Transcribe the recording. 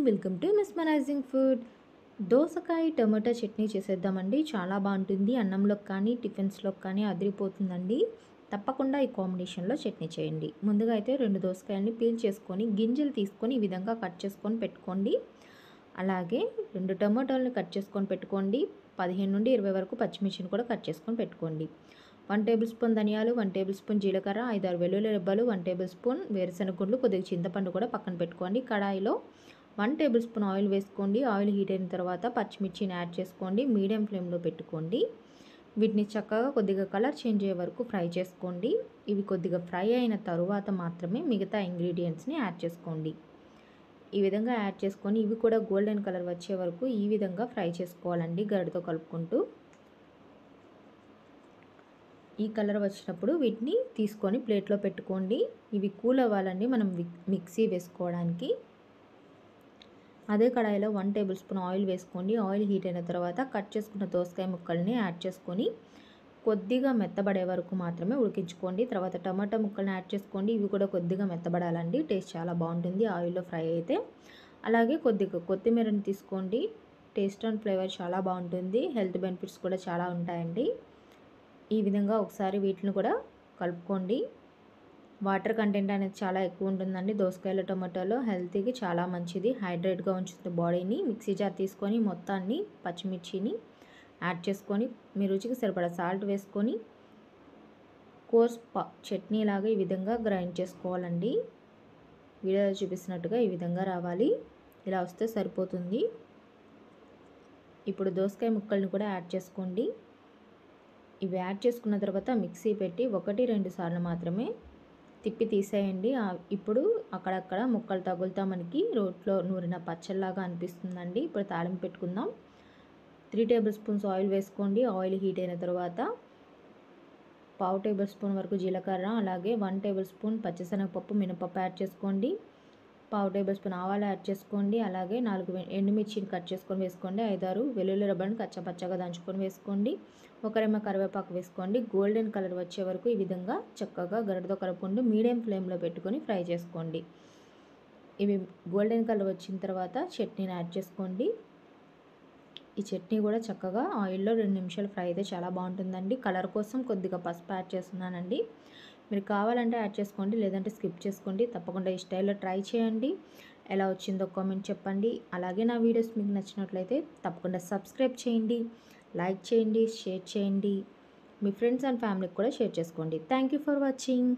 Welcome to mesmerising food. దోసకాయ టమాటా చట్నీ చేసేద్దామండి. చాలా బాగుంటుంది. అన్నంలోకి కానీ టిఫిన్స్లోకి కానీ అదిరిపోతుందండి. తప్పకుండా ఈ కాంబినేషన్లో చట్నీ చేయండి. ముందుగా అయితే 2 దోసకాయలని పీల్ చేసుకొని గింజలు తీసుకొని ఈ విధంగా కట్ చేసుకొని పెట్టుకోండి. అలాగే 2 టమాటాలను కట్ చేసుకొని పెట్టుకోండి. 15 నుండి 20 వరకు పచ్చిమిర్చిని కూడా కట్ చేసుకొని పెట్టుకోండి. 1 టేబుల్ స్పూన్ ధనియాలు, 1 టేబుల్ స్పూన్ జీలకర్ర, 5-6 వెల్లుల్లి రెబ్బలు, 1 టేబుల్ స్పూన్ వేరుశనగ గుండ్లు, కొద్దిగా చింతపండు కూడా పక్కన పెట్టుకోండి. కడాయిలో 1 టేబుల్ స్పూన్ ఆయిల్ వేసుకోండి. ఆయిల్ హీట్ అయిన తర్వాత పచ్చిమిర్చిని యాడ్ చేసుకోండి. మీడియం ఫ్లేమ్లో పెట్టుకోండి. వీటిని చక్కగా కొద్దిగా కలర్ చేంజ్ అయ్యే వరకు ఫ్రై చేసుకోండి. ఇవి కొద్దిగా ఫ్రై అయిన తరువాత మాత్రమే మిగతా ఇంగ్రీడియంట్స్ని యాడ్ చేసుకోండి. ఈ విధంగా యాడ్ చేసుకొని ఇవి కూడా గోల్డెన్ కలర్ వచ్చే వరకు ఈ విధంగా ఫ్రై చేసుకోవాలండి, గరిటతో కలుపుకుంటూ. ఈ కలర్ వచ్చినప్పుడు వీటిని తీసుకొని ప్లేట్లో పెట్టుకోండి. ఇవి కూల్ అవ్వాలండి మనం మిక్సీ వేసుకోవడానికి. అదే కడాయిలో 1 టేబుల్ స్పూన్ ఆయిల్ వేసుకోండి. ఆయిల్ హీట్ అయిన తర్వాత కట్ చేసుకున్న దోసకాయ ముక్కల్ని యాడ్ చేసుకొని కొద్దిగా మెత్తబడే వరకు మాత్రమే ఉడికించుకోండి. తర్వాత టమాటా ముక్కల్ని యాడ్ చేసుకోండి. ఇవి కూడా కొద్దిగా మెత్తబడాలండి. టేస్ట్ చాలా బాగుంటుంది ఆయిల్లో ఫ్రై అయితే. అలాగే కొద్దిగా కొత్తిమీరని తీసుకోండి. టేస్ట్ అండ్ ఫ్లేవర్ చాలా బాగుంటుంది. హెల్త్ బెనిఫిట్స్ కూడా చాలా ఉంటాయండి. ఈ విధంగా ఒకసారి వీటిని కూడా కలుపుకోండి. వాటర్ కంటెంట్ అనేది చాలా ఎక్కువ ఉంటుందండి దోసకాయలు టమాటాలో. హెల్తీకి చాలా మంచిది, హైడ్రేట్గా ఉంచుతుంది బాడీని. మిక్సీ జార్ తీసుకొని మొత్తాన్ని పచ్చిమిర్చిని యాడ్ చేసుకొని మీ రుచికి సరిపడా సాల్ట్ వేసుకొని కోర్స్ చట్నీ లాగా ఈ విధంగా గ్రైండ్ చేసుకోవాలండి. వీడియోలో చూపిస్తున్నట్టుగా ఈ విధంగా రావాలి. ఇలా వస్తే సరిపోతుంది. ఇప్పుడు దోసకాయ ముక్కల్ని కూడా యాడ్ చేసుకోండి. ఇవి యాడ్ చేసుకున్న తర్వాత మిక్సీ పెట్టి 1-2 సార్లు మాత్రమే తిప్పి తీసేయండి. ఇప్పుడు అక్కడక్కడ ముక్కలు తగులుతా మనకి రోట్లో నూరిన పచ్చళ్ళలాగా అనిపిస్తుందండి. ఇప్పుడు తాలింపు పెట్టుకుందాం. 3 టేబుల్ స్పూన్స్ ఆయిల్ వేసుకోండి. ఆయిల్ హీట్ అయిన తర్వాత 1/2 టేబుల్ స్పూన్ వరకు జీలకర్ర, అలాగే 1 టేబుల్ స్పూన్ పచ్చిశనగపప్పు, మినపప్పు యాడ్ చేసుకోండి. 1/2 టేబుల్ స్పూన్ ఆవాలు యాడ్ చేసుకోండి. అలాగే 4 ఎండుమిర్చిని కట్ చేసుకొని వేసుకోండి. 5-6 వెల్లుల్లి రెబ్బలను కచ్చపచ్చగా దంచుకొని వేసుకోండి. 1 రెమ్మ కరివేపాకు వేసుకోండి. గోల్డెన్ కలర్ వచ్చే వరకు ఈ విధంగా చక్కగా గరిటతో కలుపుకుంటూ మీడియం ఫ్లేమ్లో పెట్టుకొని ఫ్రై చేసుకోండి. ఇవి గోల్డెన్ కలర్ వచ్చిన తర్వాత చట్నీని యాడ్ చేసుకోండి. ఈ చట్నీ కూడా చక్కగా ఆయిల్లో 2 నిమిషాలు ఫ్రై అయితే చాలా బాగుంటుందండి. కలర్ కోసం కొద్దిగా పసుపు యాడ్ చేస్తున్నానండి. మీరు కావాలంటే యాడ్ చేసుకోండి, లేదంటే స్కిప్ చేసుకోండి. తప్పకుండా ఈ స్టైల్లో ట్రై చేయండి. ఎలా వచ్చిందో కామెంట్ చెప్పండి. అలాగే నా వీడియోస్ మీకు నచ్చినట్లయితే తప్పకుండా సబ్స్క్రైబ్ చేయండి, లైక్ చేయండి, షేర్ చేయండి. మీ ఫ్రెండ్స్ అండ్ ఫ్యామిలీకి కూడా షేర్ చేసుకోండి. Thank you for watching.